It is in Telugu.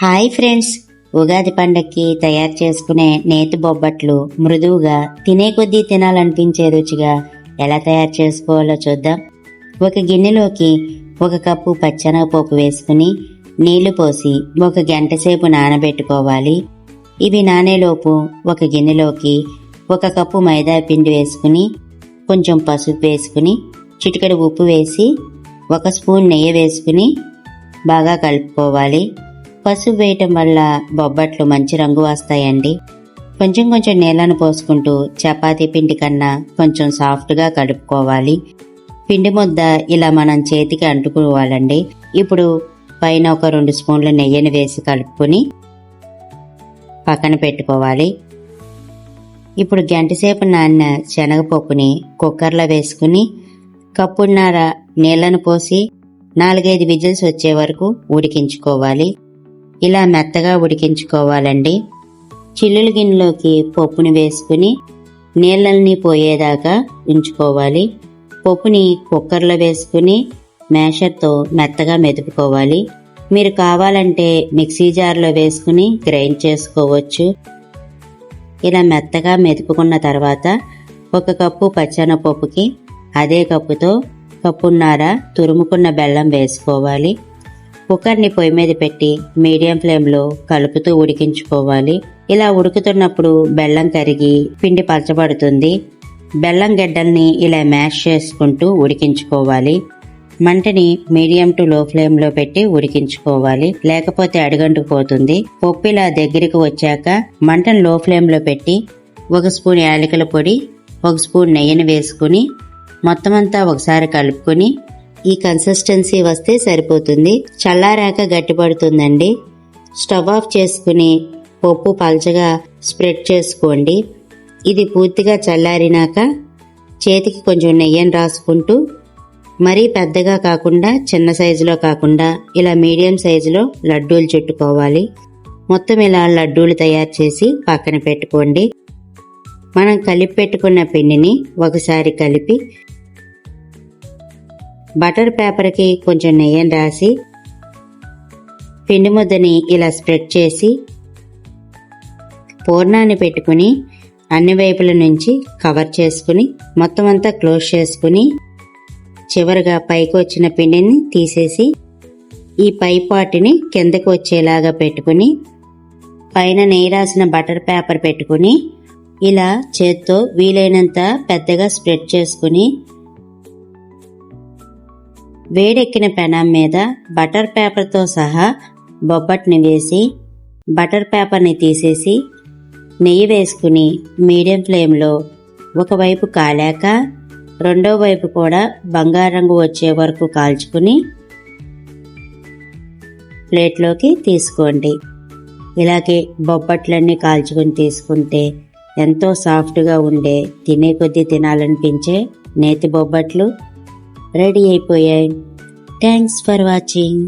హాయ్ ఫ్రెండ్స్, ఉగాది పండక్కి తయారు చేసుకునే నేతి బొబ్బట్లు మృదువుగా తినే కొద్దీ తినాలనిపించే రుచిగా ఎలా తయారు చేసుకోవాలో చూద్దాం. ఒక గిన్నెలోకి 1 కప్పు పచ్చెనగపప్పు వేసుకుని నీళ్లు పోసి 1 గంట సేపు నానబెట్టుకోవాలి. ఇవి నానేలోపు ఒక గిన్నెలోకి 1 కప్పు మైదా పిండి వేసుకుని కొంచెం పసుపు వేసుకుని చిటికెడు ఉప్పు వేసి 1 స్పూన్ నెయ్యి వేసుకుని బాగా కలుపుకోవాలి. పసుపు వేయటం వల్ల బొబ్బట్లు మంచి రంగు వస్తాయండి. కొంచెం నీళ్లను పోసుకుంటూ చపాతీ పిండి కన్నా కొంచెం సాఫ్ట్గా కలుపుకోవాలి. పిండి ముద్ద ఇలా మనం చేతికి అంటుకోవాలండి. ఇప్పుడు పైన ఒక 2 స్పూన్ల నెయ్యిని వేసి కలుపుకొని పక్కన పెట్టుకోవాలి. ఇప్పుడు గంటసేపు నానిన శనగపప్పుని కుక్కర్లో వేసుకుని కప్పున్నర నీళ్లను పోసి 4-5 విజిల్స్ వచ్చే వరకు ఉడికించుకోవాలి. ఇలా మెత్తగా ఉడికించుకోవాలండి. చిల్లుల గిన్నెలోకి పప్పుని వేసుకుని నీళ్ళని పోయేదాకా ఉంచుకోవాలి. పప్పుని కుక్కర్లో వేసుకుని మ్యాషర్తో మెత్తగా మెదుపుకోవాలి. మీరు కావాలంటే మిక్సీ జార్లో వేసుకుని గ్రైండ్ చేసుకోవచ్చు. ఇలా మెత్తగా మెదుపుకున్న తర్వాత 1 కప్పు పచ్చెనగపప్పుకి అదే కప్పుతో కప్పున్నర తురుముకున్న బెల్లం వేసుకోవాలి. కుక్కర్ని పొయ్యి మీద పెట్టి మీడియం ఫ్లేమ్లో కలుపుతూ ఉడికించుకోవాలి. ఇలా ఉడుకుతున్నప్పుడు బెల్లం కరిగి పిండి పలచబడుతుంది. బెల్లం గడ్డల్ని ఇలా మ్యాష్ చేసుకుంటూ ఉడికించుకోవాలి. మంటని మీడియం టు లో ఫ్లేమ్లో పెట్టి ఉడికించుకోవాలి, లేకపోతే అడుగంటుకుపోతుంది. పప్పు ఇలా దగ్గరికి వచ్చాక మంటను లో ఫ్లేమ్లో పెట్టి 1 స్పూన్ యాలకుల పొడి 1 స్పూన్ నెయ్యిని వేసుకుని మొత్తం అంతా ఒకసారి కలుపుకొని ఈ కన్సిస్టెన్సీ వస్తే సరిపోతుంది. చల్లారాక గట్టిపడుతుందండి. స్టవ్ ఆఫ్ చేసుకుని పప్పు పల్చగా స్ప్రెడ్ చేసుకోండి. ఇది పూర్తిగా చల్లారినాక చేతికి కొంచెం నెయ్యిని రాసుకుంటూ మరీ పెద్దగా కాకుండా చిన్న సైజులో కాకుండా ఇలా మీడియం సైజులో లడ్డూలు చుట్టుకోవాలి. మొత్తం ఇలా లడ్డూలు తయారు చేసి పక్కన పెట్టుకోండి. మనం కలిపి పెట్టుకున్న పిండిని ఒకసారి కలిపి బటర్ పేపర్కి కొంచెం నెయ్యిని రాసి పిండి ముద్దని ఇలా స్ప్రెడ్ చేసి పూర్ణాన్ని పెట్టుకుని అన్ని వైపుల నుంచి కవర్ చేసుకుని మొత్తం అంతా క్లోజ్ చేసుకుని చివరిగా పైకి వచ్చిన పిండిని తీసేసి ఈ పై పార్ట్ని కిందకు వచ్చేలాగా పెట్టుకుని పైన నెయ్యి రాసిన బటర్ పేపర్ పెట్టుకుని ఇలా చేత్తో వీలైనంత పెద్దగా స్ప్రెడ్ చేసుకుని వేడెక్కిన పెనం మీద బటర్ పేపర్తో సహా బొబ్బట్ని వేసి బటర్ పేపర్ని తీసేసి నెయ్యి వేసుకుని మీడియం ఫ్లేమ్లో ఒకవైపు కాలాక రెండో వైపు కూడా బంగారు రంగు వచ్చే వరకు కాల్చుకుని ప్లేట్లోకి తీసుకోండి. ఇలాగే బొబ్బట్లన్నీ కాల్చుకుని తీసుకుంటే ఎంతో సాఫ్ట్గా ఉండే తినే కొద్దీ తినాలనిపించే నేతి బొబ్బట్లు రెడీ అయిపోయాయి. Thanks for watching.